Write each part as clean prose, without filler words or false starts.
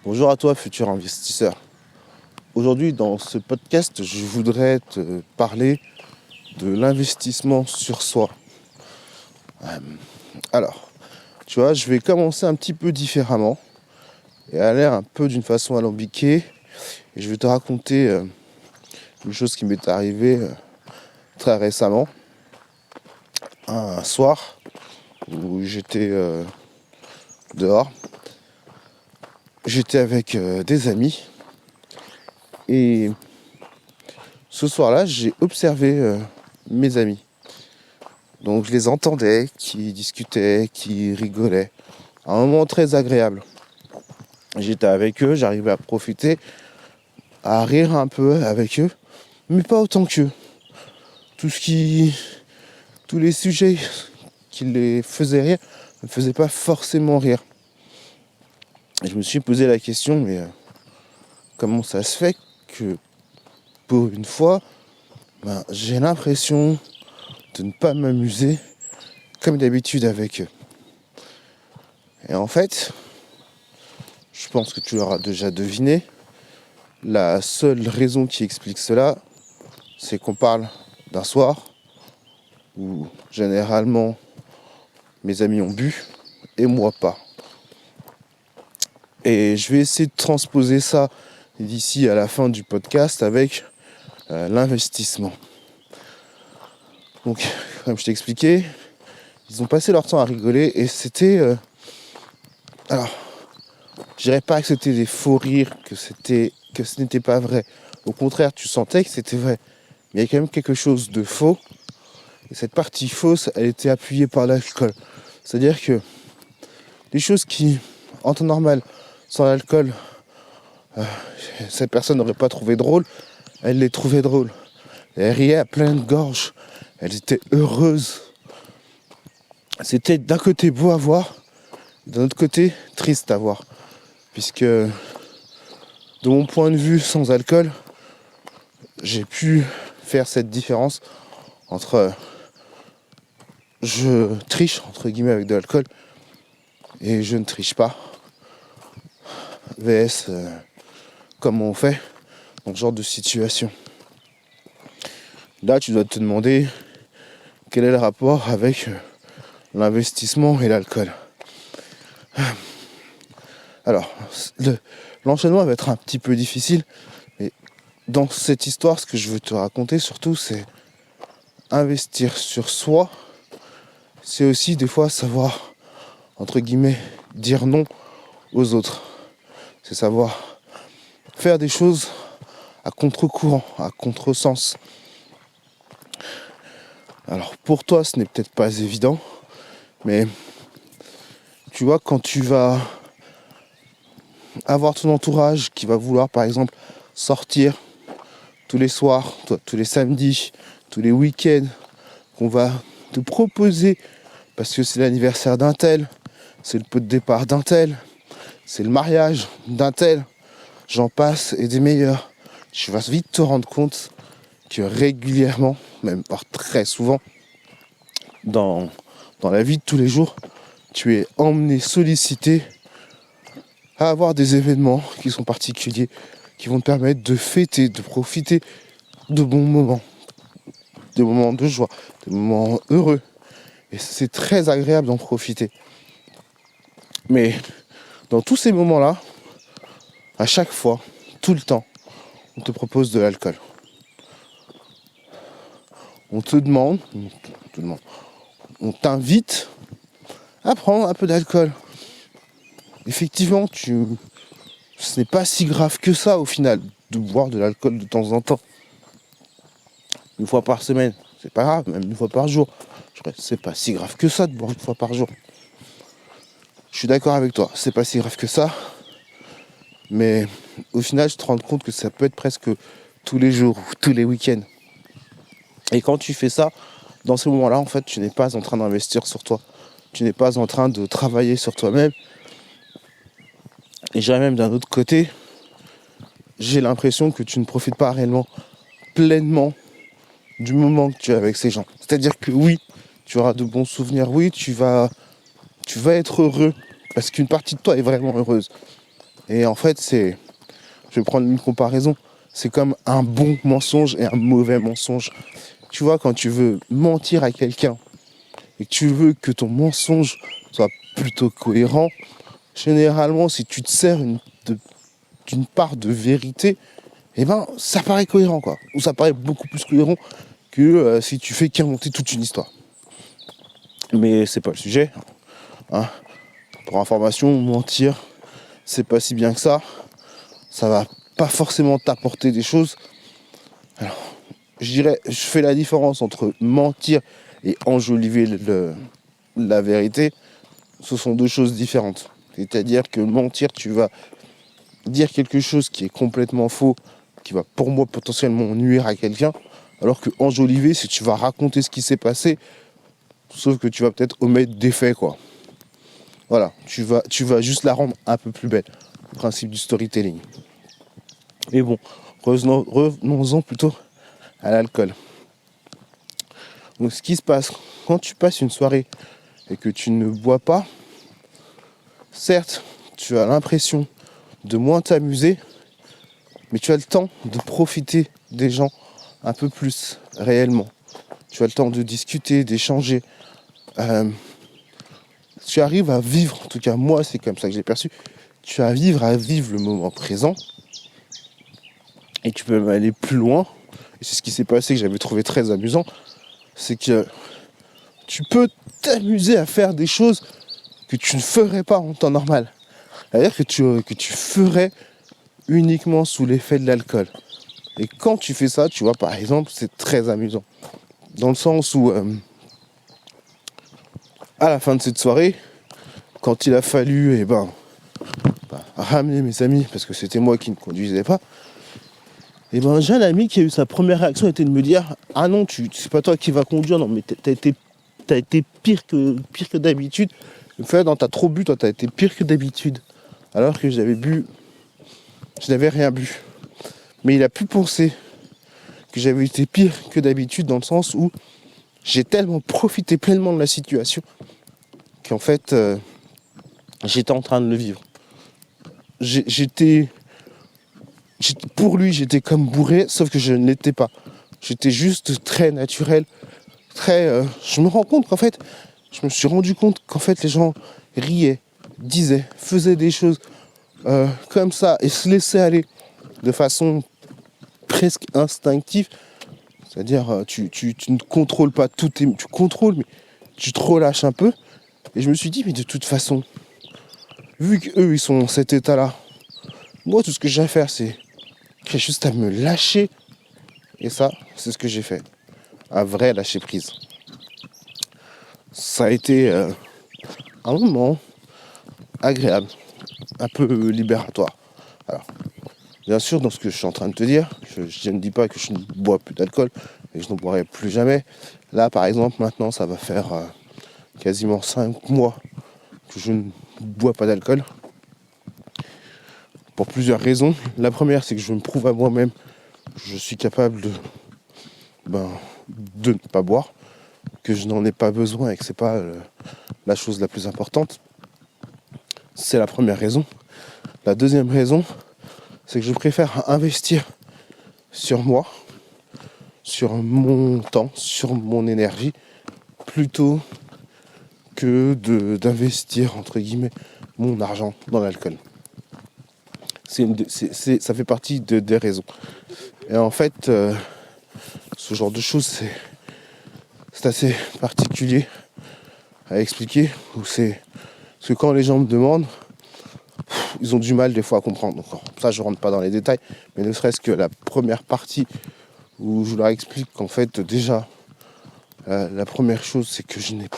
Bonjour à toi, futur investisseur. Aujourd'hui, dans ce podcast, je voudrais te parler de l'investissement sur soi. Alors, tu vois, je vais commencer un petit peu différemment et aller un peu d'une façon alambiquée. Et je vais te raconter une chose qui m'est arrivée très récemment. Un soir où j'étais dehors. J'étais avec des amis. Et ce soir-là, j'ai observé mes amis. Donc je les entendais, qui discutaient, qui rigolaient. Un moment très agréable. J'étais avec eux, j'arrivais à profiter, à rire un peu avec eux, mais pas autant qu'eux. Tous les sujets qui les faisaient rire ne me faisaient pas forcément rire. Et je me suis posé la question, mais comment ça se fait que pour une fois, j'ai l'impression de ne pas m'amuser comme d'habitude avec eux. Et en fait, je pense que tu l'auras déjà deviné, la seule raison qui explique cela, c'est qu'on parle d'un soir où généralement mes amis ont bu et moi pas. Et je vais essayer de transposer ça d'ici à la fin du podcast avec l'investissement. Donc, comme je t'ai expliqué, ils ont passé leur temps à rigoler et c'était... alors, je dirais pas que c'était des faux rires, que ce n'était pas vrai. Au contraire, tu sentais que c'était vrai. Mais il y a quand même quelque chose de faux. Et cette partie fausse, elle était appuyée par l'alcool. C'est-à-dire que les choses qui, en temps normal, sans l'alcool, cette personne n'aurait pas trouvé drôle, elle les trouvait drôles. Elle riait à pleine gorge. Elle était heureuse. C'était d'un côté beau à voir, d'un autre côté triste à voir. Puisque, de mon point de vue, sans alcool, j'ai pu faire cette différence entre je triche, entre guillemets, avec de l'alcool et je ne triche pas. VS, comment on fait dans ce genre de situation. Là, tu dois te demander quel est le rapport avec l'investissement et l'alcool. Alors, l'enchaînement va être un petit peu difficile, mais dans cette histoire, ce que je veux te raconter surtout, c'est investir sur soi. C'est aussi des fois savoir, entre guillemets, dire non aux autres. C'est savoir faire des choses à contre-courant, à contre-sens. Alors pour toi, ce n'est peut-être pas évident, mais tu vois, quand tu vas avoir ton entourage qui va vouloir, par exemple, sortir tous les soirs, tous les samedis, tous les week-ends, qu'on va te proposer parce que c'est l'anniversaire d'un tel, c'est le pot de départ d'un tel, c'est le mariage d'un tel, j'en passe et des meilleurs. Tu vas vite te rendre compte que régulièrement, même par très souvent, dans la vie de tous les jours, tu es emmené, sollicité à avoir des événements qui sont particuliers, qui vont te permettre de fêter, de profiter de bons moments, des moments de joie, des moments heureux. Et c'est très agréable d'en profiter. Mais dans tous ces moments-là, à chaque fois, tout le temps, on te propose de l'alcool. On t'invite à prendre un peu d'alcool. Effectivement, ce n'est pas si grave que ça au final de boire de l'alcool de temps en temps. Une fois par semaine, c'est pas grave, même une fois par jour. C'est pas si grave que ça de boire une fois par jour. Je suis d'accord avec toi, c'est pas si grave que ça. Mais au final, je te rends compte que ça peut être presque tous les jours, tous les week-ends. Et quand tu fais ça, dans ces moments-là, en fait, tu n'es pas en train d'investir sur toi. Tu n'es pas en train de travailler sur toi-même. Et j'irais même d'un autre côté, j'ai l'impression que tu ne profites pas réellement pleinement du moment que tu es avec ces gens. C'est-à-dire que oui, tu auras de bons souvenirs, oui, tu vas être heureux, parce qu'une partie de toi est vraiment heureuse. Et en fait, je vais prendre une comparaison, c'est comme un bon mensonge et un mauvais mensonge. Tu vois, quand tu veux mentir à quelqu'un et que tu veux que ton mensonge soit plutôt cohérent, généralement, si tu te sers d'une part de vérité, eh ben, ça paraît cohérent, quoi. Ou ça paraît beaucoup plus cohérent que si tu fais qu'inventer toute une histoire. Mais c'est pas le sujet. Hein. Pour information, mentir, c'est pas si bien que ça. Ça va pas forcément t'apporter des choses. Alors, je dirais, je fais la différence entre mentir et enjoliver la vérité. Ce sont deux choses différentes. C'est-à-dire que mentir, tu vas dire quelque chose qui est complètement faux, qui va pour moi potentiellement nuire à quelqu'un, alors que enjoliver, c'est que tu vas raconter ce qui s'est passé, sauf que tu vas peut-être omettre des faits, quoi. Voilà, tu vas juste la rendre un peu plus belle. Le principe du storytelling. Mais bon, revenons-en plutôt à l'alcool. Donc ce qui se passe, quand tu passes une soirée et que tu ne bois pas, certes, tu as l'impression de moins t'amuser, mais tu as le temps de profiter des gens un peu plus réellement. Tu as le temps de discuter, d'échanger. Tu arrives à vivre, en tout cas moi c'est comme ça que j'ai perçu, tu arrives à vivre le moment présent et tu peux même aller plus loin. Et c'est ce qui s'est passé que j'avais trouvé très amusant, c'est que tu peux t'amuser à faire des choses que tu ne ferais pas en temps normal. C'est-à-dire que tu ferais uniquement sous l'effet de l'alcool. Et quand tu fais ça, tu vois, par exemple, c'est très amusant. Dans le sens où, à la fin de cette soirée, quand il a fallu, ramener mes amis, parce que c'était moi qui ne conduisais pas, j'ai un ami qui a eu sa première réaction, était de me dire « Ah non, c'est pas toi qui vas conduire, non, mais t'as été pire que d'habitude. En fait, non, t'as trop bu, toi, t'as été pire que d'habitude. » Alors que je n'avais rien bu. Mais il a pu penser que j'avais été pire que d'habitude dans le sens où j'ai tellement profité pleinement de la situation qu'en fait, j'étais en train de le vivre. Pour lui, j'étais comme bourré, sauf que je ne l'étais pas. J'étais juste très naturel, je me suis rendu compte qu'en fait, les gens riaient, disaient, faisaient des choses comme ça et se laissaient aller de façon presque instinctive. C'est-à-dire, tu ne contrôles pas tout, tu contrôles, mais tu te relâches un peu. Et je me suis dit, mais de toute façon, vu qu'eux, ils sont dans cet état-là, moi, tout ce que j'ai à faire, c'est juste à me lâcher. Et ça, c'est ce que j'ai fait. Un vrai lâcher prise. Ça a été un moment agréable, un peu libératoire. Alors, bien sûr, dans ce que je suis en train de te dire, je ne dis pas que je ne bois plus d'alcool et que je n'en boirai plus jamais. Là, par exemple, maintenant, ça va faire quasiment 5 mois que je ne bois pas d'alcool. Pour plusieurs raisons. La première, c'est que je me prouve à moi-même que je suis capable de ne pas boire, que je n'en ai pas besoin et que c'est pas la chose la plus importante. C'est la première raison. La deuxième raison, c'est que je préfère investir sur moi, sur mon temps, sur mon énergie, plutôt que d'investir, entre guillemets, mon argent dans l'alcool. Ça fait partie des raisons. Et en fait, ce genre de choses, c'est assez particulier à expliquer. Parce que quand les gens me demandent, ils ont du mal des fois à comprendre. Donc, ça, je ne rentre pas dans les détails, mais ne serait-ce que la première partie où je leur explique qu'en fait, déjà, la première chose, c'est que je n'ai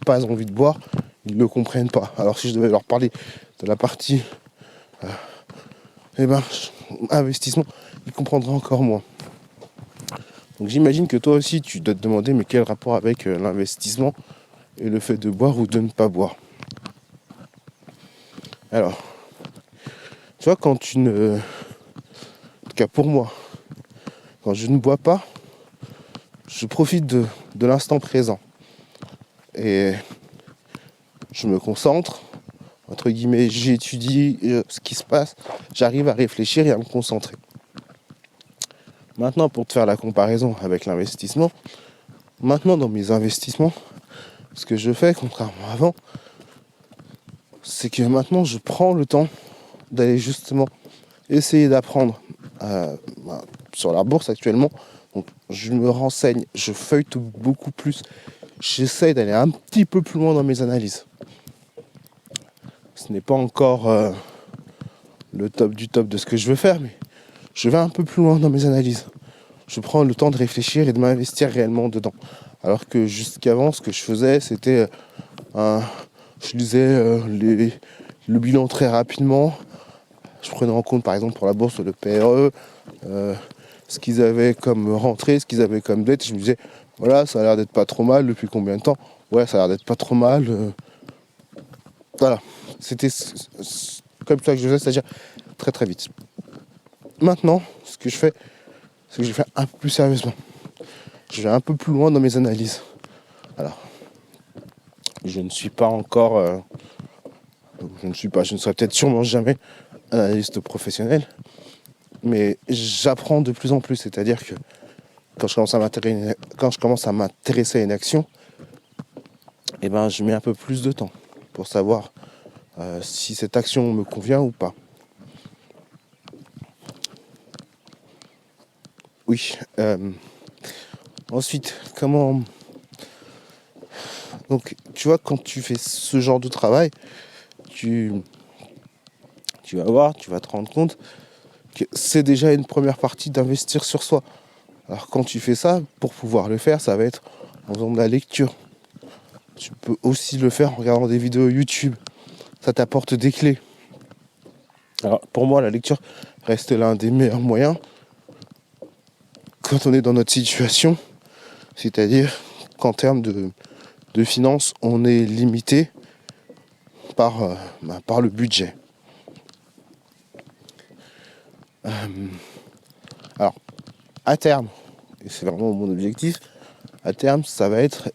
pas envie de boire, ils ne le comprennent pas. Alors si je devais leur parler de la partie investissement, ils comprendraient encore moins. Donc j'imagine que toi aussi, tu dois te demander, mais quel rapport avec l'investissement et le fait de boire ou de ne pas boire. Alors, tu vois, en tout cas pour moi, quand je ne bois pas, je profite de l'instant présent. Et je me concentre, entre guillemets, j'étudie ce qui se passe, j'arrive à réfléchir et à me concentrer. Maintenant, pour te faire la comparaison avec l'investissement, maintenant dans mes investissements, ce que je fais, contrairement à avant, c'est que maintenant je prends le temps d'aller justement essayer d'apprendre sur la bourse actuellement. Donc, je me renseigne, je feuillete beaucoup plus, j'essaie d'aller un petit peu plus loin dans mes analyses. Ce n'est pas encore le top du top de ce que je veux faire, mais je vais un peu plus loin dans mes analyses. Je prends le temps de réfléchir et de m'investir réellement dedans. Alors que jusqu'avant, ce que je faisais, c'était je lisais le bilan très rapidement. Je prenais en compte, par exemple, pour la bourse, le PRE, ce qu'ils avaient comme rentrée, ce qu'ils avaient comme dette. Je me disais, voilà, ça a l'air d'être pas trop mal. Depuis combien de temps? Ouais, ça a l'air d'être pas trop mal. Voilà. C'était comme ça que je faisais, c'est-à-dire très très vite. Maintenant, ce que je fais, c'est que je fais un peu plus sérieusement. Je vais un peu plus loin dans mes analyses. Alors, je ne suis pas encore... je ne serai peut-être sûrement jamais un analyste professionnel, mais j'apprends de plus en plus. C'est-à-dire que quand je commence à m'intéresser à une action, eh ben, je mets un peu plus de temps pour savoir si cette action me convient ou pas. Oui. Ensuite, comment... Donc, tu vois, quand tu fais ce genre de travail, tu vas te rendre compte que c'est déjà une première partie d'investir sur soi. Alors, quand tu fais ça, pour pouvoir le faire, ça va être en faisant de la lecture. Tu peux aussi le faire en regardant des vidéos YouTube. Ça t'apporte des clés. Alors, pour moi, la lecture reste l'un des meilleurs moyens quand on est dans notre situation. C'est-à-dire qu'en termes de finances, on est limité par le budget. Alors, à terme, et c'est vraiment mon objectif, à terme, ça va être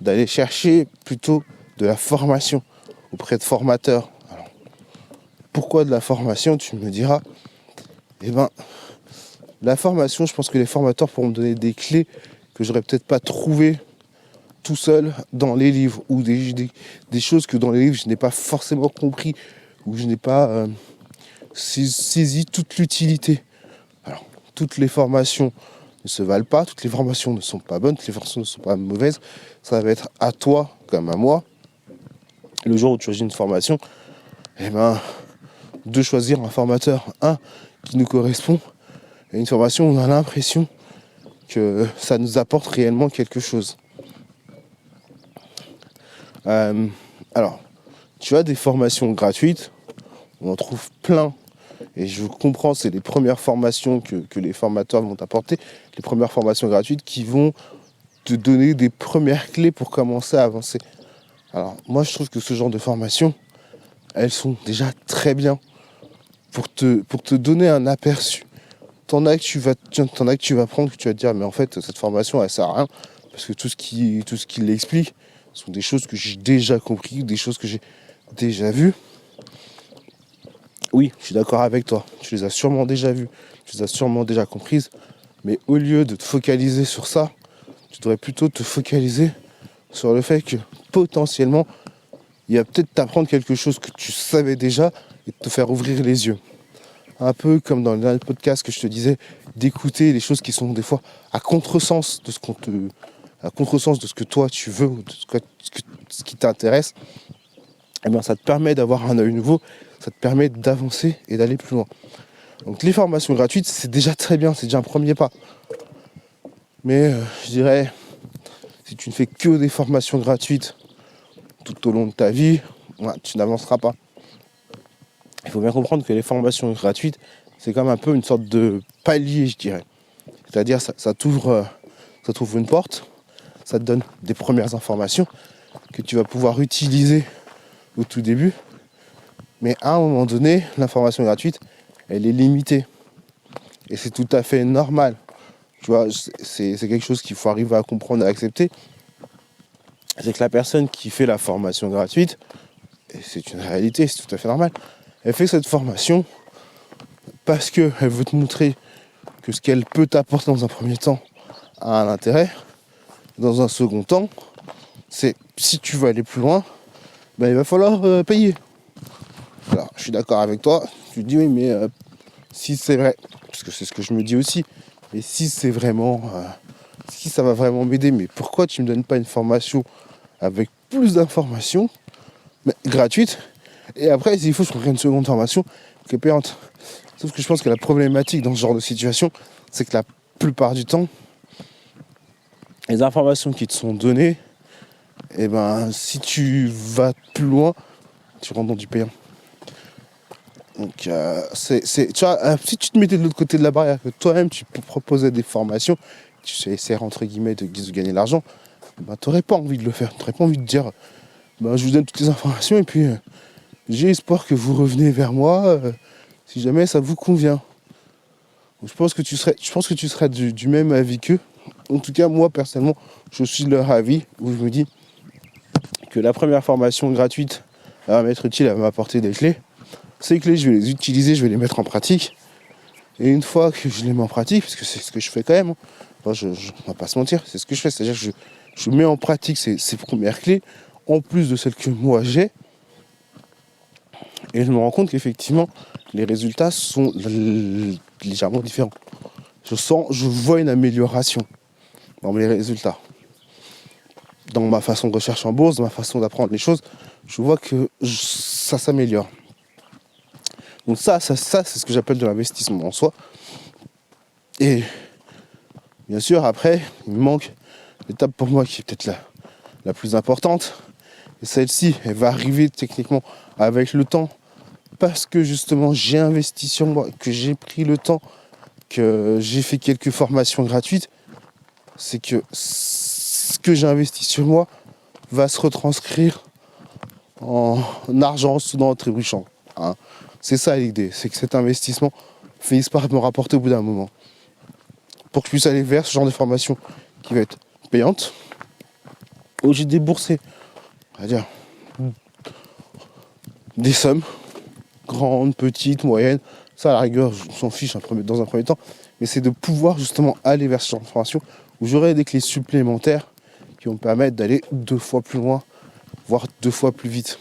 d'aller chercher plutôt de la formation auprès de formateurs. Alors, pourquoi de la formation, tu me diras? La formation, je pense que les formateurs pourront me donner des clés que j'aurais peut-être pas trouvées tout seul dans les livres, ou des choses que dans les livres je n'ai pas forcément compris, ou je n'ai pas saisi toute l'utilité. Alors, toutes les formations ne se valent pas, toutes les formations ne sont pas bonnes, toutes les formations ne sont pas mauvaises. Ça va être à toi comme à moi, le jour où tu choisis une formation, de choisir un formateur, qui nous correspond, et une formation où on a l'impression que ça nous apporte réellement quelque chose. Alors, tu as des formations gratuites, on en trouve plein, et je comprends, c'est les premières formations que les formateurs vont t'apporter, les premières formations gratuites qui vont te donner des premières clés pour commencer à avancer. Alors, moi, je trouve que ce genre de formations, elles sont déjà très bien pour te donner un aperçu. T'en as que tu vas prendre, que tu vas te dire, mais en fait, cette formation, elle sert à rien, parce que tout ce qui l'explique sont des choses que j'ai déjà compris, des choses que j'ai déjà vues. Oui, je suis d'accord avec toi, tu les as sûrement déjà vues, tu les as sûrement déjà comprises, mais au lieu de te focaliser sur ça, tu devrais plutôt te focaliser sur le fait que potentiellement, il va peut-être t'apprendre quelque chose que tu savais déjà et te faire ouvrir les yeux. Un peu comme dans le dernier podcast que je te disais, d'écouter les choses qui sont des fois à contresens de ce que toi tu veux, ou de ce qui t'intéresse. Ça te permet d'avoir un œil nouveau, ça te permet d'avancer et d'aller plus loin. Donc les formations gratuites, c'est déjà très bien, c'est déjà un premier pas. Mais je dirais, si tu ne fais que des formations gratuites tout au long de ta vie, tu n'avanceras pas. Il faut bien comprendre que les formations gratuites, c'est comme un peu une sorte de palier, je dirais. C'est-à-dire, ça t'ouvre une porte, ça te donne des premières informations que tu vas pouvoir utiliser au tout début. Mais à un moment donné, l'information gratuite, elle est limitée. Et c'est tout à fait normal. Tu vois, c'est quelque chose qu'il faut arriver à comprendre et à accepter. C'est que la personne qui fait la formation gratuite, et c'est une réalité, c'est tout à fait normal. Elle fait cette formation parce qu'elle veut te montrer que ce qu'elle peut t'apporter dans un premier temps a un intérêt. Dans un second temps, c'est si tu veux aller plus loin, il va falloir payer. Alors, je suis d'accord avec toi, tu te dis oui, mais si c'est vrai, parce que c'est ce que je me dis aussi, et si c'est vraiment, si ça va vraiment m'aider, mais pourquoi tu me donnes pas une formation avec plus d'informations, mais gratuite, et après, il faut que je prenne une seconde formation qui est payante. Sauf que je pense que la problématique dans ce genre de situation, c'est que la plupart du temps, les informations qui te sont données, si tu vas plus loin, tu rentres dans du payant. Donc, tu vois, si tu te mettais de l'autre côté de la barrière, que toi-même tu proposais des formations, tu essaies entre guillemets de gagner de l'argent, t'aurais pas envie de le faire. T'aurais pas envie de dire, je vous donne toutes les informations et puis j'ai espoir que vous revenez vers moi si jamais ça vous convient. Donc, je pense que tu serais du même avis qu'eux. En tout cas, moi personnellement, je suis de leur avis où je me dis que la première formation gratuite va m'être utile, elle va m'apporter des clés. Ces clés, je vais les utiliser, je vais les mettre en pratique. Et une fois que je les mets en pratique, parce que c'est ce que je fais quand même, on va pas se mentir, c'est ce que je fais, c'est-à-dire que je mets en pratique ces premières clés, en plus de celles que moi j'ai, et je me rends compte qu'effectivement, les résultats sont légèrement différents. Je vois une amélioration dans mes résultats. Dans ma façon de rechercher en bourse, dans ma façon d'apprendre les choses, je vois que ça s'améliore. Donc ça, c'est ce que j'appelle de l'investissement en soi. Et bien sûr, après, il me manque l'étape pour moi qui est peut-être la plus importante. Et celle-ci, elle va arriver techniquement avec le temps. Parce que justement, j'ai investi sur moi, que j'ai pris le temps, que j'ai fait quelques formations gratuites. C'est que ce que j'ai investi sur moi va se retranscrire en argent soudain trébuchant. Hein. C'est ça l'idée, c'est que cet investissement finisse par me rapporter au bout d'un moment. Pour que je puisse aller vers ce genre de formation qui va être payante, où j'ai déboursé, on va dire, des sommes, grandes, petites, moyennes, ça à la rigueur, je m'en fiche dans un premier temps, mais c'est de pouvoir justement aller vers ce genre de formation où j'aurai des clés supplémentaires qui vont me permettre d'aller 2 fois plus loin, voire 2 fois plus vite.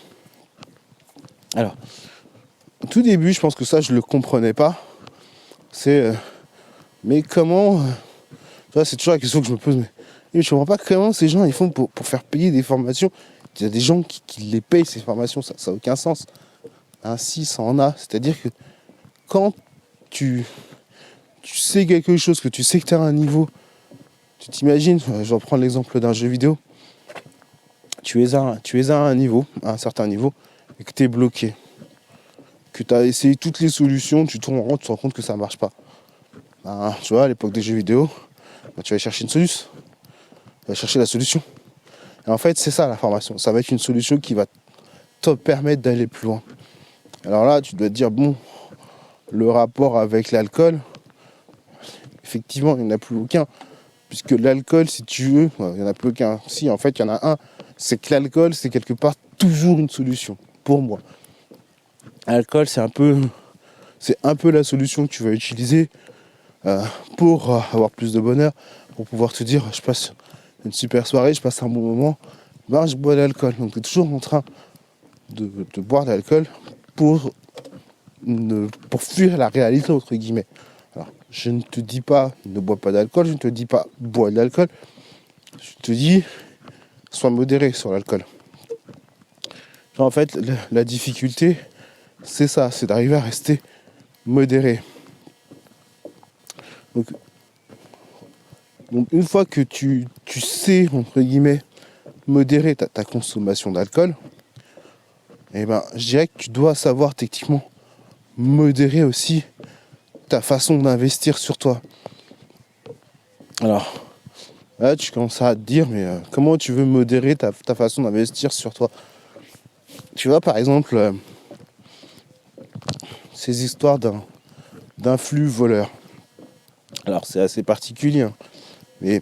Alors, au tout début, je pense que ça, je le comprenais pas. C'est, mais comment... c'est toujours la question que je me pose. Mais je comprends pas comment ces gens ils font pour faire payer des formations. Il y a des gens qui les payent, ces formations. Ça n'a aucun sens. Ainsi, ça en a. C'est-à-dire que quand tu sais quelque chose, que tu sais que tu as un niveau, tu t'imagines, je vais prendre l'exemple d'un jeu vidéo. Tu es à un niveau, à un certain niveau, et que tu es bloqué. Que tu as essayé toutes les solutions, tu tournes en rond, tu te rends compte que ça ne marche pas. Tu vois, à l'époque des jeux vidéo, tu vas chercher une solution. Tu vas chercher la solution. Et en fait, c'est ça la formation. Ça va être une solution qui va te permettre d'aller plus loin. Alors là, tu dois te dire, le rapport avec l'alcool, effectivement, il n'y en a plus aucun. Puisque l'alcool, si tu veux, il n'y en a plus aucun. Si, en fait, il y en a un. C'est que l'alcool, c'est quelque part toujours une solution, pour moi. L'alcool, c'est un peu la solution que tu vas utiliser pour avoir plus de bonheur, pour pouvoir te dire, je passe une super soirée, je passe un bon moment, je bois de l'alcool. Donc tu es toujours en train de boire de l'alcool pour fuir la réalité, entre guillemets. Alors, je ne te dis pas ne bois pas d'alcool, je ne te dis pas bois de l'alcool, je te dis sois modéré sur l'alcool. En fait, la difficulté, c'est ça, c'est d'arriver à rester modéré. Donc une fois que tu sais, entre guillemets, modérer ta consommation d'alcool, je dirais que tu dois savoir techniquement modérer aussi ta façon d'investir sur toi. Alors, là, tu commences à te dire, mais comment tu veux modérer ta façon d'investir sur toi ? Tu vois, par exemple, ces histoires d'un flux voleur. Alors, c'est assez particulier, hein, mais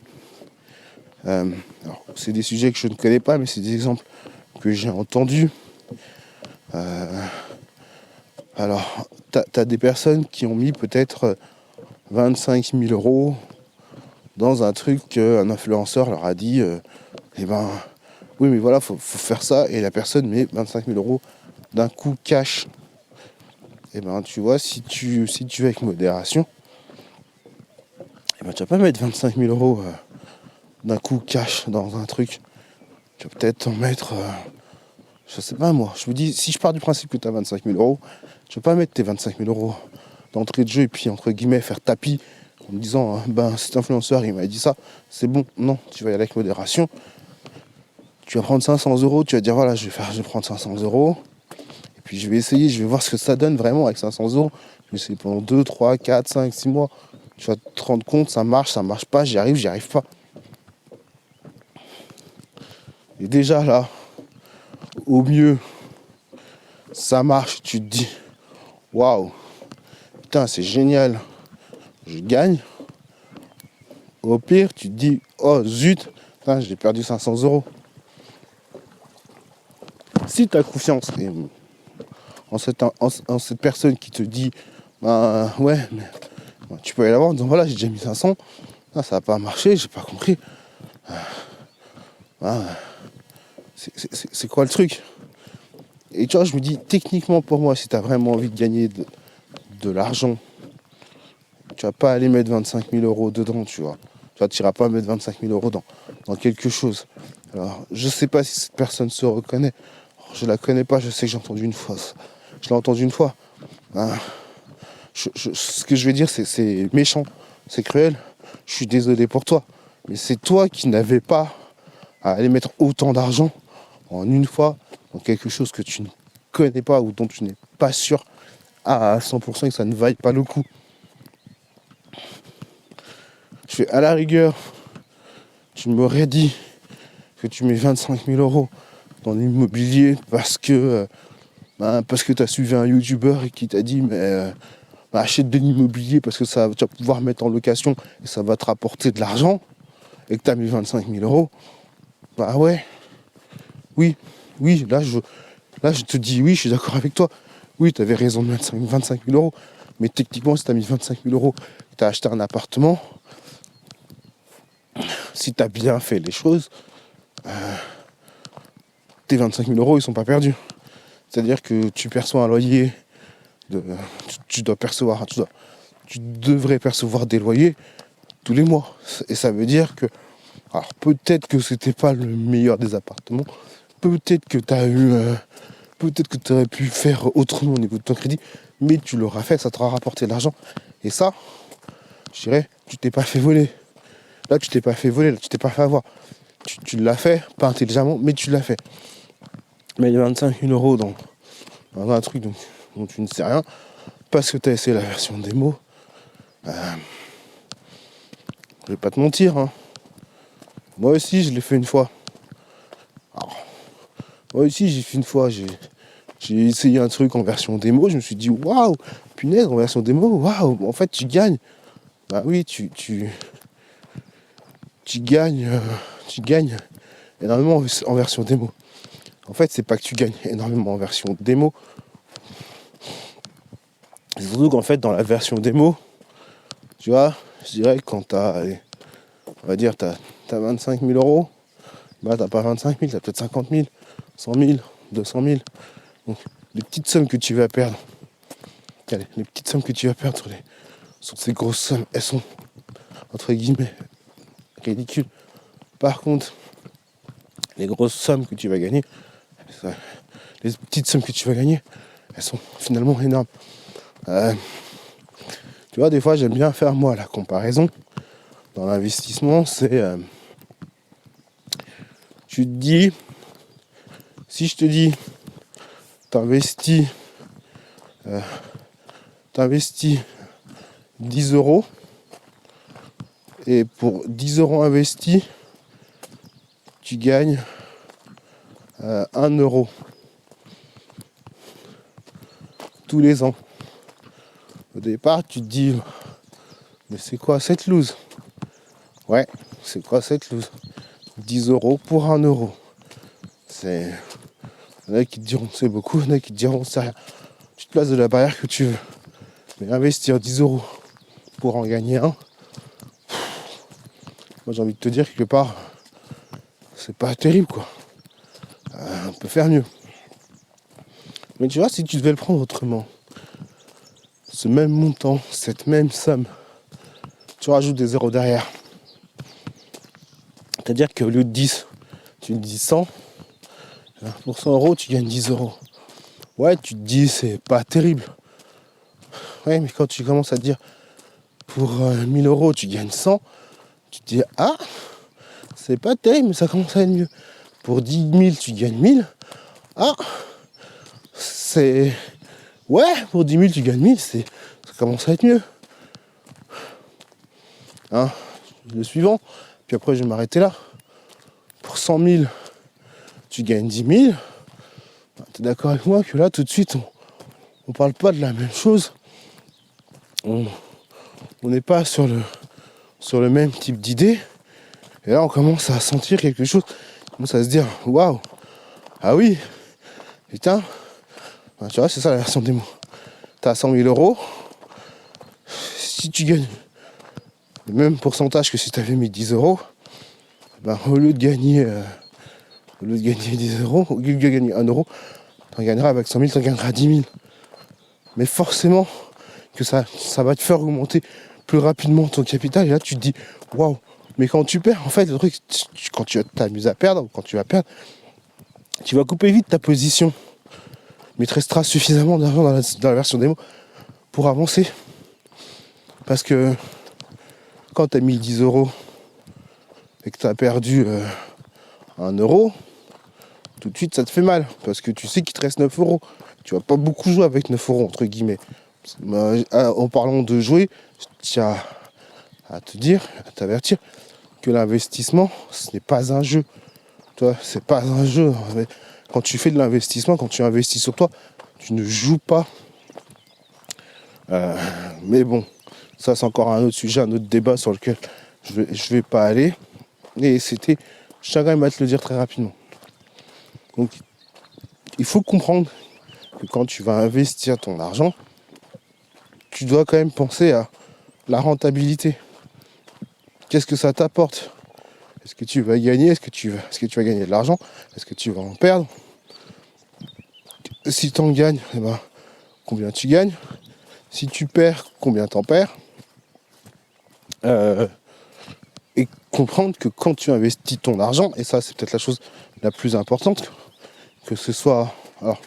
c'est des sujets que je ne connais pas, mais c'est des exemples que j'ai entendus. Alors, t'as des personnes qui ont mis peut-être 25 000 euros dans un truc qu'un influenceur leur a dit, eh ben, oui, mais voilà, faut faire ça, et la personne met 25 000 euros d'un coup cash. Et ben, tu vois, si tu es avec modération, et ben, tu vas pas mettre 25 000 euros d'un coup cash dans un truc. Tu vas peut-être en mettre, je sais pas moi, je me dis, si je pars du principe que tu as 25 000 euros, tu vas pas mettre tes 25 000 euros d'entrée de jeu et puis, entre guillemets, faire tapis en me disant, ben, cet influenceur, il m'a dit ça, c'est bon. Non, tu vas y aller avec modération. Tu vas prendre 500 euros, tu vas dire, voilà, je vais prendre 500 euros. Et puis, je vais essayer, je vais voir ce que ça donne vraiment avec 500 euros. Je vais essayer pendant 2, 3, 4, 5, 6 mois. Tu vas te rendre compte, ça marche pas, j'y arrive pas. Et déjà, là, au mieux, ça marche, tu te dis, waouh, putain, c'est génial, je gagne. Au pire, tu te dis, oh zut, putain, j'ai perdu 500 euros. Si tu as confiance en cette personne qui te dit, ouais, mais tu peux aller la voir en disant, voilà, j'ai déjà mis 500, ça n'a pas marché, j'ai pas compris. C'est quoi le truc? Et tu vois, je me dis, techniquement pour moi, si tu as vraiment envie de gagner de l'argent, tu vas pas aller mettre 25 000 euros dedans, tu vois. Tu n'iras pas mettre 25 000 euros dans quelque chose. Alors, je sais pas si cette personne se reconnaît. Je la connais pas, je sais que j'ai entendu une fois. Je l'ai entendu une fois. Ce que je vais dire, c'est méchant, c'est cruel. Je suis désolé pour toi. Mais c'est toi qui n'avais pas à aller mettre autant d'argent en une fois dans quelque chose que tu ne connais pas ou dont tu n'es pas sûr à 100% et que ça ne vaille pas le coup. Je fais à la rigueur, tu m'aurais dit que tu mets 25 000 euros dans l'immobilier parce que tu as suivi un youtubeur et qui t'a dit achète de l'immobilier parce que tu vas pouvoir mettre en location et ça va te rapporter de l'argent et que tu as mis 25 000 euros. Bah ouais, oui, là je te dis oui, je suis d'accord avec toi. Oui, tu avais raison de mettre 25 000 euros. Mais techniquement, si tu as mis 25 000 euros, tu as acheté un appartement, si tu as bien fait les choses, tes 25 000 euros, ils sont pas perdus. C'est-à-dire que tu perçois un loyer, tu devrais percevoir des loyers tous les mois. Et ça veut dire que, alors peut-être que c'était pas le meilleur des appartements, peut-être que tu aurais pu faire autrement au niveau de ton crédit, mais tu l'auras fait, ça t'aura rapporté de l'argent. Et ça, je dirais, tu t'es pas fait voler. Là, tu t'es pas fait voler, là, tu t'es pas fait avoir. Tu l'as fait, pas intelligemment, mais tu l'as fait. Mais il y a 25 000 euros dans un truc dont tu ne sais rien, parce que tu as essayé la version démo. Je vais pas te mentir, hein. Moi aussi, je l'ai fait une fois. Alors, moi aussi, j'ai fait une fois. J'ai essayé un truc en version démo. Je me suis dit, waouh, punaise, en version démo, waouh, en fait, tu gagnes. Bah oui, tu gagnes énormément en version démo. En fait, c'est pas que tu gagnes énormément en version démo. C'est surtout qu'en fait, dans la version démo, tu vois, je dirais que quand t'as 25 000 euros, bah t'as pas 25 000, t'as peut-être 50 000, 100 000, 200 000. Donc, les petites sommes que tu vas perdre, sur ces grosses sommes, elles sont, entre guillemets, ridicules. Par contre, les grosses sommes que tu vas gagner, les petites sommes que tu vas gagner, elles sont finalement énormes. Tu vois, des fois, j'aime bien faire, moi, la comparaison dans l'investissement, c'est... tu te dis, si je te dis, t'investis 10 euros, et pour 10 euros investis, tu gagnes 1 euro tous les ans. Au départ, tu te dis, mais c'est quoi cette loose? Ouais, c'est quoi cette loose? 10 euros pour 1 euro. C'est Il y en a qui te diront c'est beaucoup, il y en a qui te diront c'est rien. Tu te places de la barrière que tu veux. Mais investir 10 € pour en gagner un, moi j'ai envie de te dire quelque part, c'est pas terrible quoi. On peut faire mieux. Mais tu vois, si tu devais le prendre autrement, ce même montant, cette même somme, tu rajoutes des zéros derrière. C'est-à-dire qu'au lieu de 10, tu dis 100, pour 100 €, tu gagnes 10 €. Ouais, tu te dis, c'est pas terrible. Ouais, mais quand tu commences à te dire, pour 1000 €, tu gagnes 100, tu te dis, ah, c'est pas terrible, mais ça commence à être mieux. Pour 10 000, tu gagnes 1000. Ah, c'est... Ouais, pour 10 000, tu gagnes 1000, ça commence à être mieux. Hein, le suivant, puis après, je vais m'arrêter là. Pour 100 000, tu gagnes 10 000. T'es d'accord avec moi que là, tout de suite, on parle pas de la même chose. On n'est pas sur le même type d'idée. Et là, on commence à sentir quelque chose. On commence à se dire, waouh, ah oui, putain. Ben, tu vois, c'est ça la version démo. T'as 100 000 €. Si tu gagnes le même pourcentage que si tu avais mis 10 €, ben, au lieu de gagner 10 €, au lieu de gagner 1 €, tu en gagneras avec 100 000, tu en gagneras 10 000. Mais forcément que ça va te faire augmenter plus rapidement ton capital. Et là, tu te dis, waouh. Mais quand tu perds, en fait, le truc, quand tu t'amuses à perdre, ou quand tu vas perdre, tu vas couper vite ta position. Mais il te restera suffisamment d'argent dans la version démo pour avancer. Parce que quand tu as mis 10 € et que tu as perdu 1 €, tout de suite ça te fait mal. Parce que tu sais qu'il te reste 9 €. Tu vas pas beaucoup jouer avec 9 € entre guillemets. En parlant de jouer, je tiens à te dire, à t'avertir que l'investissement, ce n'est pas un jeu. Tu vois, c'est pas un jeu. Quand tu fais de l'investissement, quand tu investis sur toi, tu ne joues pas. Mais bon, ça c'est encore un autre sujet, un autre débat sur lequel je vais pas aller. Et c'était, chacun va te le dire très rapidement. Donc, il faut comprendre que quand tu vas investir ton argent, tu dois quand même penser à la rentabilité. Qu'est-ce que ça t'apporte ? Est-ce que tu vas gagner ? Est-ce que tu vas gagner de l'argent ? Est-ce que tu vas en perdre ? Si tu en gagnes, eh ben, combien tu gagnes ? Si tu perds, combien t'en perds ? Et comprendre que quand tu investis ton argent, et ça c'est peut-être la chose la plus importante, que ce soit... Alors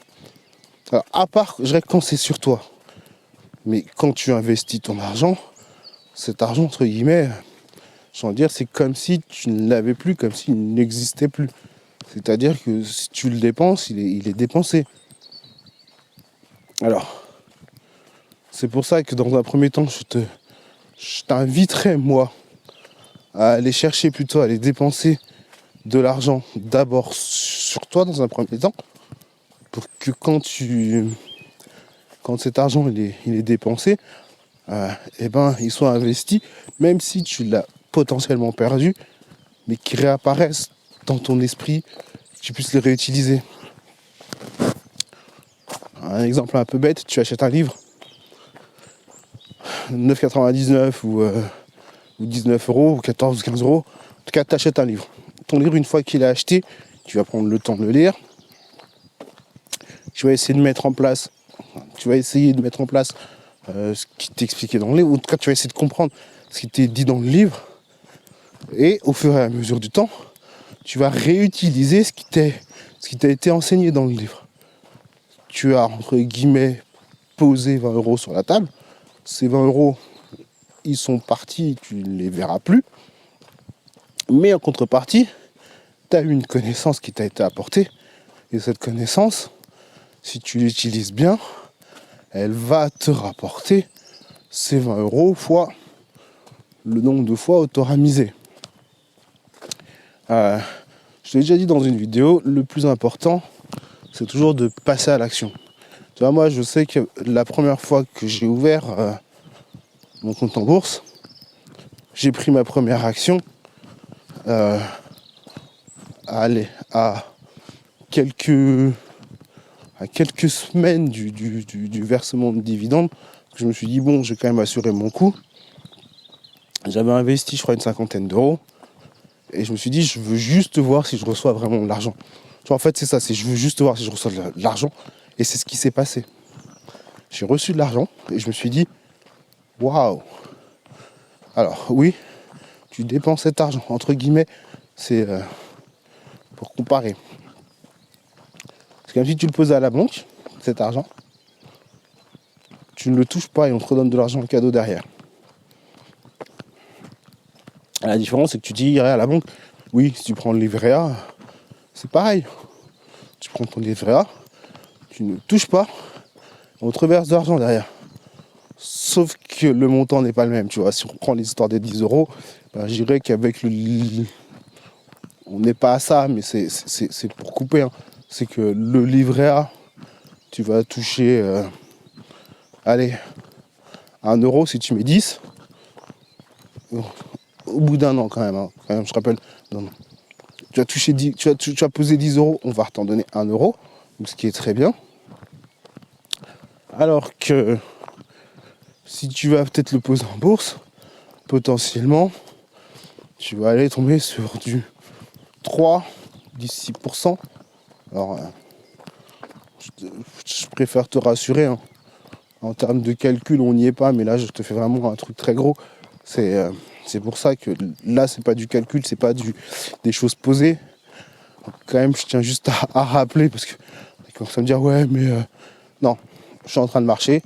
à part, je dirais quand c'est sur toi, mais quand tu investis ton argent, cet argent, entre guillemets, j'ai envie de dire, c'est comme si tu ne l'avais plus, comme s'il n'existait plus. C'est-à-dire que si tu le dépenses, il est dépensé. Alors, c'est pour ça que dans un premier temps, je t'inviterais, moi, à aller chercher plutôt, à aller dépenser de l'argent d'abord sur toi dans un premier temps, pour que quand cet argent il est dépensé, eh ben, il soit investi, même si tu l'as potentiellement perdu, mais qu'il réapparaisse dans ton esprit, que tu puisses le réutiliser. Un exemple un peu bête, tu achètes un livre, 9,99 ou 19 € ou 14 ou 15 €. En tout cas, tu achètes un livre. Ton livre, une fois qu'il est acheté, tu vas prendre le temps de le lire. Tu vas essayer de mettre en place ce qui t'expliquait dans le livre. En tout cas, tu vas essayer de comprendre ce qui t'est dit dans le livre. Et au fur et à mesure du temps, tu vas réutiliser ce qui t'a été enseigné dans le livre. Tu as, entre guillemets, posé 20 € sur la table. Ces 20 €, ils sont partis, tu ne les verras plus. Mais en contrepartie, tu as eu une connaissance qui t'a été apportée. Et cette connaissance, si tu l'utilises bien, elle va te rapporter ces 20 € fois le nombre de fois où tu auras misé. Je t'ai déjà dit dans une vidéo, le plus important, c'est toujours de passer à l'action. Tu vois, moi, je sais que la première fois que j'ai ouvert mon compte en bourse, j'ai pris ma première action à quelques à quelques semaines du versement de dividendes, je me suis dit, bon, je vais quand même assurer mon coup. J'avais investi, je crois, une 50aine d'euros. Et je me suis dit, je veux juste voir si je reçois vraiment de l'argent. Tu vois, en fait, c'est ça, je veux juste voir si je reçois de l'argent. Et c'est ce qui s'est passé. J'ai reçu de l'argent et je me suis dit, waouh. Alors, oui, tu dépenses cet argent, entre guillemets, c'est pour comparer. C'est comme si tu le posais à la banque, cet argent. Tu ne le touches pas et on te redonne de l'argent en cadeau derrière. La différence, c'est que tu dirais à la banque, oui, si tu prends le livret A, c'est pareil. Tu prends ton livret A, tu ne touches pas, on te reverse de l'argent derrière. Sauf que le montant n'est pas le même, tu vois. Si on prend l'histoire des 10 euros, ben, je dirais qu'avec on n'est pas à ça, mais c'est pour couper. Hein. C'est que le livret A, tu vas toucher, allez, 1 euro si tu mets 10. Au bout d'un an quand même, hein. Quand même, je rappelle, non. Tu as touché 10, tu as posé 10 euros, on va t'en donner 1 euro, ce qui est très bien. Alors que si tu vas peut-être le poser en bourse, potentiellement, tu vas aller tomber sur du 3, 6%. Alors, je préfère te rassurer, hein. En termes de calcul, on n'y est pas, mais là, je te fais vraiment un truc très gros. C'est pour ça que là, c'est pas du calcul, c'est pas des choses posées. Donc, quand même, je tiens juste à rappeler, parce que quand ça me dit, ouais, mais non, je suis en train de marcher.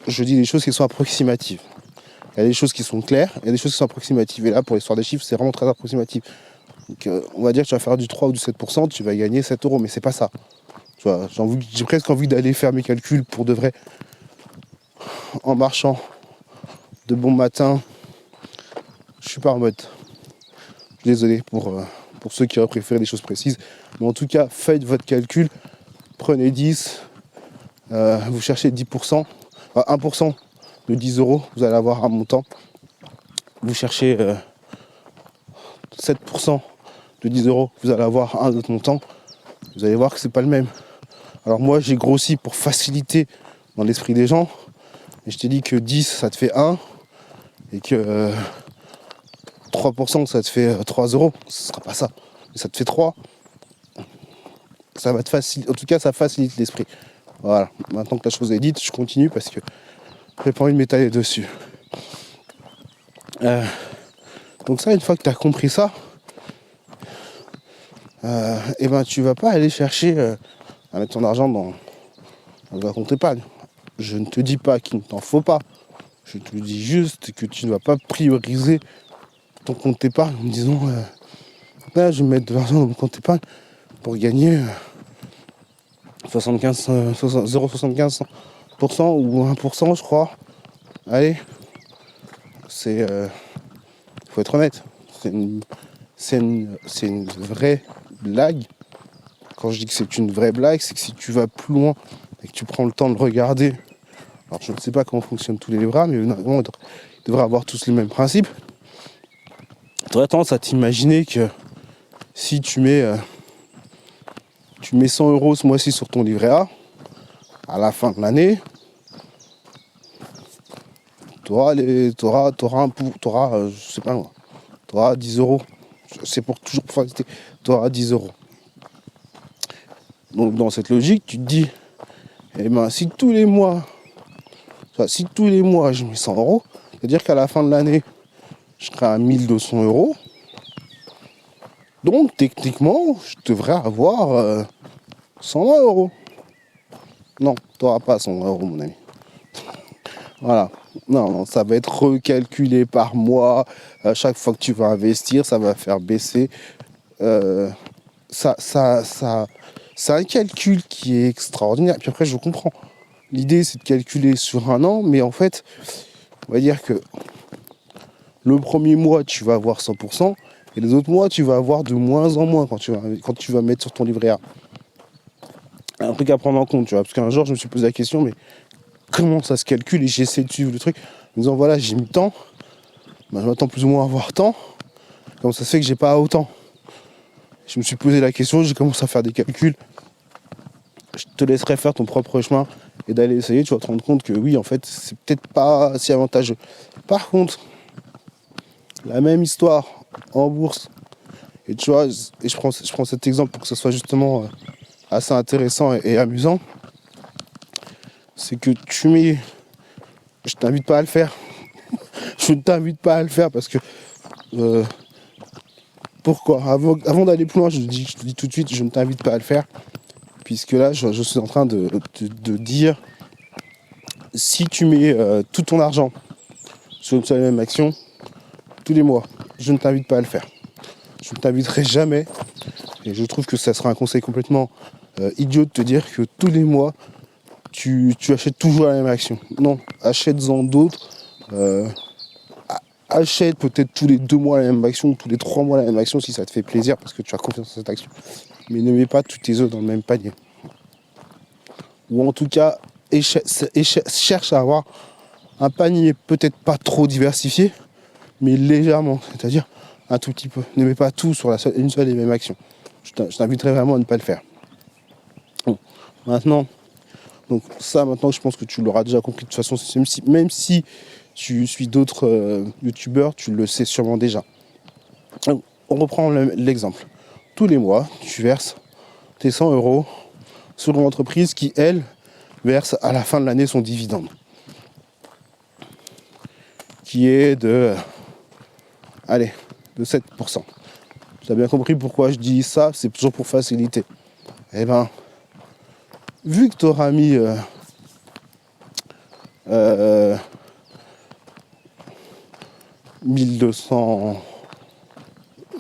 Je dis des choses qui sont approximatives. Il y a des choses qui sont claires, il y a des choses qui sont approximatives. Et là, pour l'histoire des chiffres, c'est vraiment très approximatif. Donc, on va dire que tu vas faire du 3 ou du 7%, tu vas gagner 7 euros, mais c'est pas ça. Tu vois, j'ai presque envie d'aller faire mes calculs pour de vrai en marchant de bon matin. Je suis pas en mode. Je suis désolé pour ceux qui auraient préféré des choses précises. Mais en tout cas, faites votre calcul. Prenez 10. Vous cherchez 10%. 1% de 10 euros. Vous allez avoir un montant. Vous cherchez 7% de 10 euros. Vous allez avoir un autre montant. Vous allez voir que c'est pas le même. Alors moi, j'ai grossi pour faciliter dans l'esprit des gens. Et je t'ai dit que 10, ça te fait 1. Et que 3%, ça te fait 3 euros. Ce ne sera pas ça. Mais ça te fait 3. Ça va te faciliter. En tout cas, ça facilite l'esprit. Voilà. Maintenant que la chose est dite, je continue parce que je n'ai pas envie de m'étaler dessus. Donc ça, une fois que tu as compris ça, et ben tu vas pas aller chercher à mettre ton argent dans un compte épargne. Je ne te dis pas qu'il ne t'en faut pas. Je te dis juste que tu ne vas pas prioriser ton compte épargne en me disant là, je vais mettre de l'argent dans mon compte épargne pour gagner 0,75% ou 1%, je crois. Allez, c'est faut être honnête, c'est une vraie blague. Quand je dis que c'est une vraie blague, c'est que si tu vas plus loin et que tu prends le temps de regarder, alors je ne sais pas comment fonctionnent tous les livres, mais normalement ils devraient avoir tous les mêmes principes. Tu aurais tendance à t'imaginer que si tu mets 100 euros ce mois-ci sur ton livret A, à la fin de l'année, t'auras je sais pas moi, t'auras 10 euros. C'est pour toujours pour faciliter, t'auras 10 euros. Donc dans cette logique, tu te dis, eh ben si tous les mois je mets 100 euros, c'est-à-dire qu'à la fin de l'année, je serai à 1200 euros. Donc techniquement, je devrais avoir 120 euros. Non, tu n'auras pas 100 euros, mon ami. Voilà. Non, ça va être recalculé par mois. À chaque fois que tu vas investir, ça va faire baisser. C'est un calcul qui est extraordinaire. Puis après, je comprends. L'idée, c'est de calculer sur un an, mais en fait, on va dire que le premier mois, tu vas avoir 100%, et les autres mois, tu vas avoir de moins en moins quand tu vas mettre sur ton livret A. Un truc à prendre en compte, tu vois, parce qu'un jour, je me suis posé la question, mais comment ça se calcule? Et j'ai essayé de suivre le truc, en me disant, voilà, j'ai mis tant, ben, je m'attends plus ou moins à avoir tant, comment ça se fait que j'ai pas autant? Je me suis posé la question, j'ai commencé à faire des calculs. je te laisserai faire ton propre chemin et d'aller essayer. Tu vas te rendre compte que oui, en fait, c'est peut-être pas si avantageux. Par contre, la même histoire en bourse, et tu vois, et je prends cet exemple pour que ce soit justement assez intéressant et amusant, c'est que je t'invite pas à le faire. Je ne t'invite pas à le faire parce que pourquoi avant d'aller plus loin, je te dis tout de suite, je ne t'invite pas à le faire, puisque là, je suis en train de dire, si tu mets tout ton argent sur une seule et même action, tous les mois, je ne t'invite pas à le faire. Je ne t'inviterai jamais, et je trouve que ça sera un conseil complètement idiot de te dire que tous les mois, tu achètes toujours la même action. Non, achète-en d'autres. Achète peut-être tous les 2 mois la même action, tous les 3 mois la même action si ça te fait plaisir parce que tu as confiance en cette action. Mais ne mets pas tous tes œufs dans le même panier. Ou en tout cas, cherche à avoir un panier peut-être pas trop diversifié, mais légèrement, c'est-à-dire un tout petit peu. Ne mets pas tout sur une seule et même action. Je t'inviterai vraiment à ne pas le faire. Bon. Maintenant, je pense que tu l'auras déjà compris de toute façon, même si tu suis d'autres youtubeurs, tu le sais sûrement déjà. On reprend l'exemple. Tous les mois, tu verses tes 100 € sur une entreprise qui, elle, verse à la fin de l'année son dividende. Qui est de 7%. Tu as bien compris pourquoi je dis ça, c'est toujours pour faciliter. Eh ben, vu que tu auras mis 1200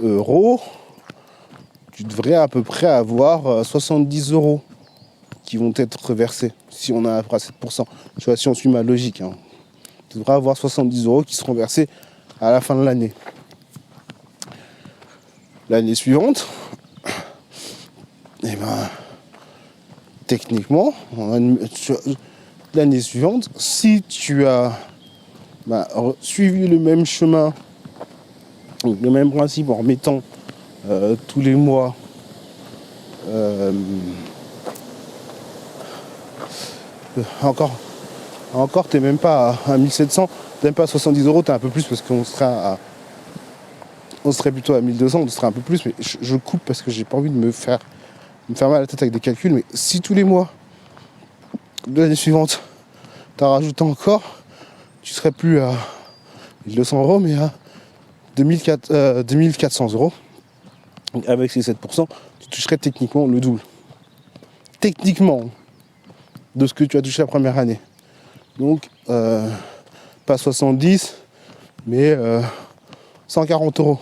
€, tu devrais à peu près avoir 70 € qui vont être versés si on a à 7%. Tu vois, si on suit ma logique, hein. Tu devrais avoir 70 € qui seront versés à la fin de l'année. L'année suivante, et ben, techniquement, l'année suivante, si tu as suivi le même chemin, le même principe en remettant tous les mois encore t'es même pas à 1700, t'es même pas à 70 €, t'es un peu plus parce qu'on serait plutôt à 1200, on serait un peu plus, mais je coupe parce que j'ai pas envie de me faire mal à la tête avec des calculs. Mais si tous les mois de l'année suivante t'as rajouté encore, tu serais plus à 1200 € mais à 2400 €. Donc avec ces 7%, tu toucherais techniquement le double. Techniquement, de ce que tu as touché la première année. Donc, pas 70, mais 140 €.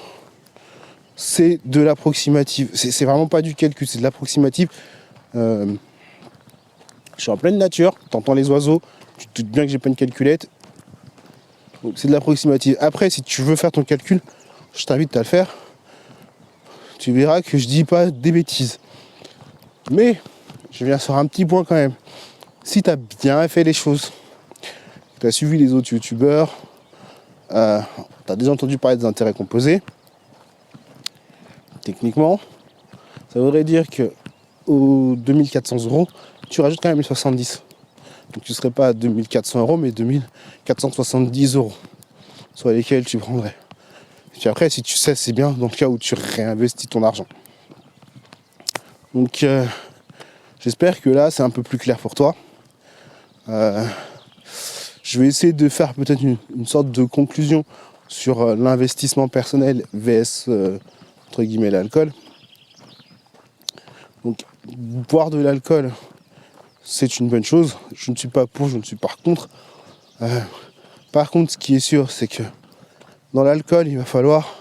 C'est de l'approximative. C'est vraiment pas du calcul, c'est de l'approximative. Je suis en pleine nature, t'entends les oiseaux, tu te doutes bien que j'ai pas une calculette. Donc c'est de l'approximative. Après, si tu veux faire ton calcul, je t'invite à le faire. Tu verras que je dis pas des bêtises. Mais, je viens sur un petit point quand même. Si tu as bien fait les choses, tu as suivi les autres youtubeurs, tu as déjà entendu parler des intérêts composés, techniquement, ça voudrait dire que aux 2400 €, tu rajoutes quand même les 70. Donc tu ne serais pas à 2400 €, mais 2470 €, soit lesquels tu prendrais. Et puis après, si tu sais, c'est bien dans le cas où tu réinvestis ton argent. Donc j'espère que là, c'est un peu plus clair pour toi. Je vais essayer de faire peut-être une sorte de conclusion sur l'investissement personnel vs entre guillemets l'alcool. Donc boire de l'alcool, c'est une bonne chose. Je ne suis pas pour, je ne suis pas contre. Par contre, ce qui est sûr, c'est que dans l'alcool, il va falloir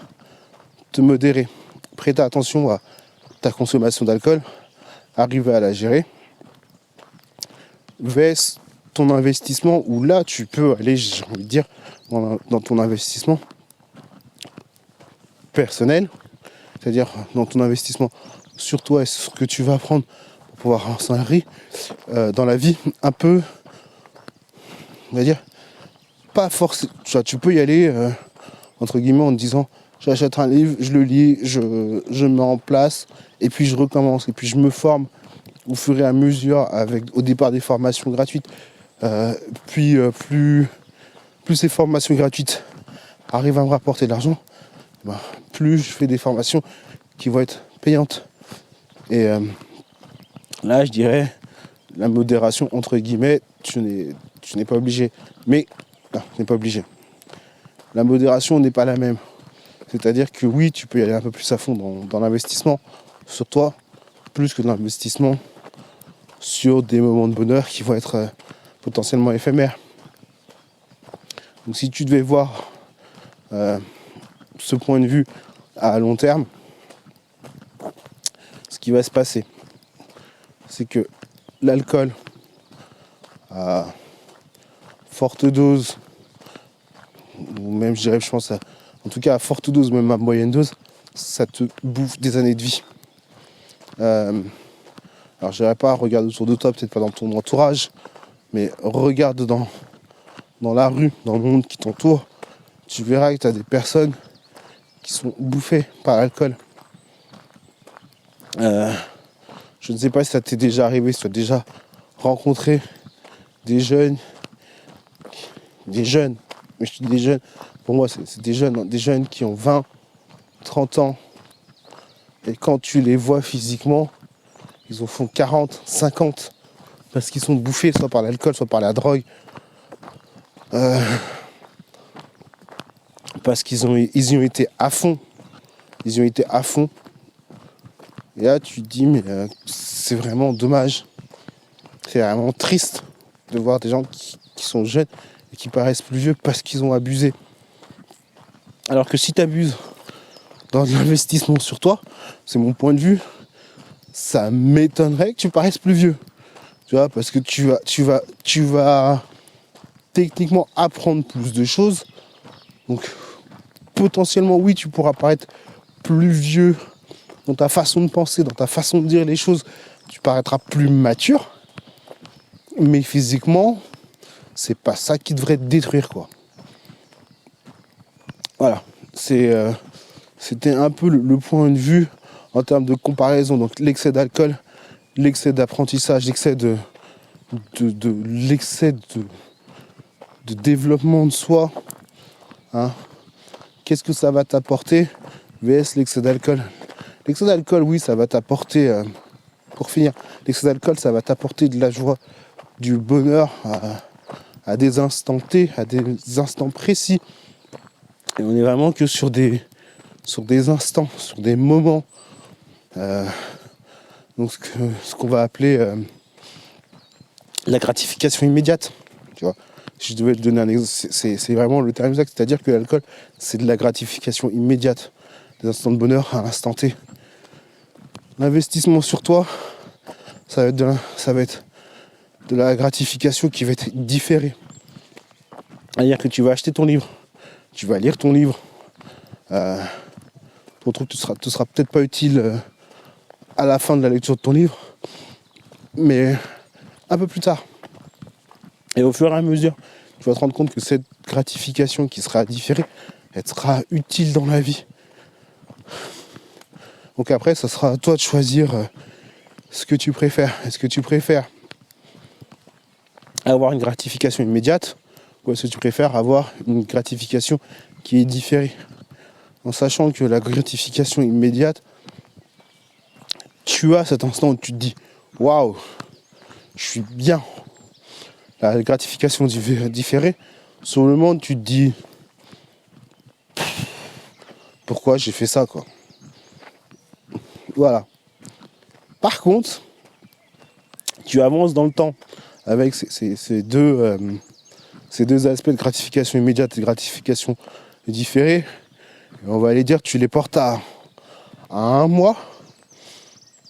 te modérer. Prêter attention à ta consommation d'alcool, arriver à la gérer. Vs ton investissement, où là tu peux aller, j'ai envie de dire, dans ton investissement personnel, c'est-à-dire dans ton investissement sur toi et sur ce que tu vas apprendre pour pouvoir avancer dans la vie, un peu, on va dire, pas forcément. Tu peux y aller entre guillemets en te disant, j'achète un livre, je le lis, je mets en place, et puis je recommence, et puis je me forme au fur et à mesure, avec au départ des formations gratuites, puis plus ces formations gratuites arrivent à me rapporter de l'argent, plus je fais des formations qui vont être payantes. Et là, je dirais, la modération, entre guillemets, tu n'es pas obligé. Mais, non, tu n'es pas obligé. La modération n'est pas la même. C'est-à-dire que oui, tu peux y aller un peu plus à fond dans l'investissement sur toi, plus que dans l'investissement sur des moments de bonheur qui vont être potentiellement éphémères. Donc si tu devais voir ce point de vue à long terme, ce qui va se passer, c'est que l'alcool à forte dose, ou même je pense en tout cas à forte dose, même à moyenne dose, ça te bouffe des années de vie. Alors je dirais pas regarde autour de toi, peut-être pas dans ton entourage, mais regarde dans la rue, dans le monde qui t'entoure, tu verras que tu as des personnes qui sont bouffées par l'alcool. Je ne sais pas si ça t'est déjà arrivé, si tu as déjà rencontré des jeunes, mais je dis des jeunes, pour moi c'est des jeunes qui ont 20, 30 ans, et quand tu les vois physiquement, ils en font 40, 50, parce qu'ils sont bouffés soit par l'alcool, soit par la drogue, parce qu'ils y ont été à fond. Ils y ont été à fond. Et là, tu te dis, mais c'est vraiment dommage. C'est vraiment triste de voir des gens qui sont jeunes et qui paraissent plus vieux parce qu'ils ont abusé. Alors que si tu abuses dans l'investissement sur toi, c'est mon point de vue, ça m'étonnerait que tu paraisses plus vieux. Tu vois, parce que tu vas techniquement apprendre plus de choses. Donc, potentiellement, oui, tu pourras paraître plus vieux dans ta façon de penser, dans ta façon de dire les choses. Tu paraîtras plus mature. Mais physiquement, c'est pas ça qui devrait te détruire, quoi. Voilà. C'était un peu le point de vue en termes de comparaison. Donc, l'excès d'alcool, l'excès d'apprentissage, l'excès de développement de soi. Hein. Qu'est-ce que ça va t'apporter vs l'excès d'alcool. L'excès d'alcool, oui, ça va t'apporter, pour finir, l'excès d'alcool, ça va t'apporter de la joie, du bonheur à des instants T, à des instants précis. Et on est vraiment que sur des instants, sur des moments. Donc ce qu'on va appeler la gratification immédiate. Tu vois, si je devais te donner un exemple, c'est vraiment le terme exact, c'est-à-dire que l'alcool, c'est de la gratification immédiate, des instants de bonheur à l'instant T. L'investissement sur toi, ça va être de la gratification qui va être différée. C'est-à-dire que tu vas acheter ton livre, tu vas lire ton livre, ton truc te sera peut-être pas utile à la fin de la lecture de ton livre, mais un peu plus tard. Et au fur et à mesure, tu vas te rendre compte que cette gratification qui sera différée, elle sera utile dans la vie. Donc après, ça sera à toi de choisir ce que tu préfères. Est-ce que tu préfères avoir une gratification immédiate ou est-ce que tu préfères avoir une gratification qui est différée? En sachant que la gratification immédiate, tu as cet instant où tu te dis « Waouh, je suis bien ». La gratification différée, sur le moment, tu te dis « Pourquoi j'ai fait ça, quoi ?» Voilà. Par contre, tu avances dans le temps avec ces deux aspects de gratification immédiate et de gratification différée. Et on va aller dire que tu les portes à 1 mois.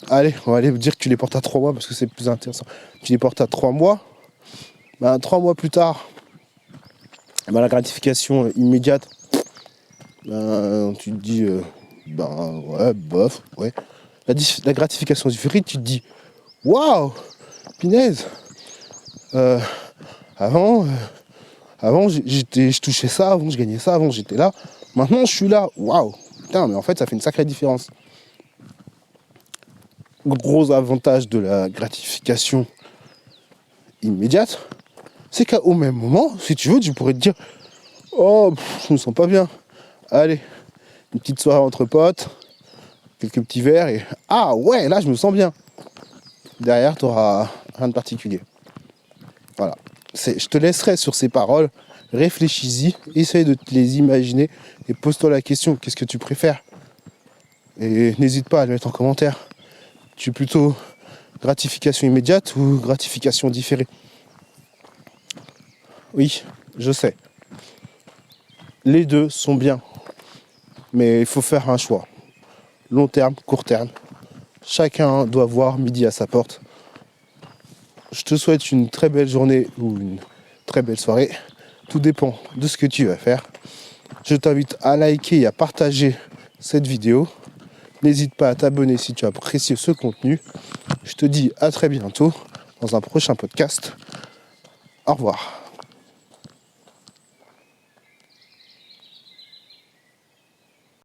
Allez, on va aller dire que tu les portes à 3 mois parce que c'est plus intéressant. Tu les portes à 3 mois. 3 mois plus tard, la gratification immédiate, tu te dis, ouais, bof, ouais. La gratification différée, tu te dis, waouh, punaise. Avant, je touchais ça, avant je gagnais ça, avant j'étais là. Maintenant je suis là, waouh, putain, mais en fait ça fait une sacrée différence. gros avantage de la gratification immédiate, c'est qu'au même moment, si tu veux, tu pourrais te dire oh, je me sens pas bien. Allez, une petite soirée entre potes, quelques petits verres et ah ouais, là je me sens bien. Derrière, tu n'auras rien de particulier. Voilà. Je te laisserai sur ces paroles. Réfléchis-y, essaye de te les imaginer et pose-toi la question, qu'est-ce que tu préfères? Et n'hésite pas à le mettre en commentaire. Tu es plutôt gratification immédiate ou gratification différée? Oui, je sais. Les deux sont bien. Mais il faut faire un choix. Long terme, court terme. Chacun doit voir midi à sa porte. Je te souhaite une très belle journée ou une très belle soirée. Tout dépend de ce que tu vas faire. Je t'invite à liker et à partager cette vidéo. N'hésite pas à t'abonner si tu apprécies ce contenu. Je te dis à très bientôt dans un prochain podcast. Au revoir.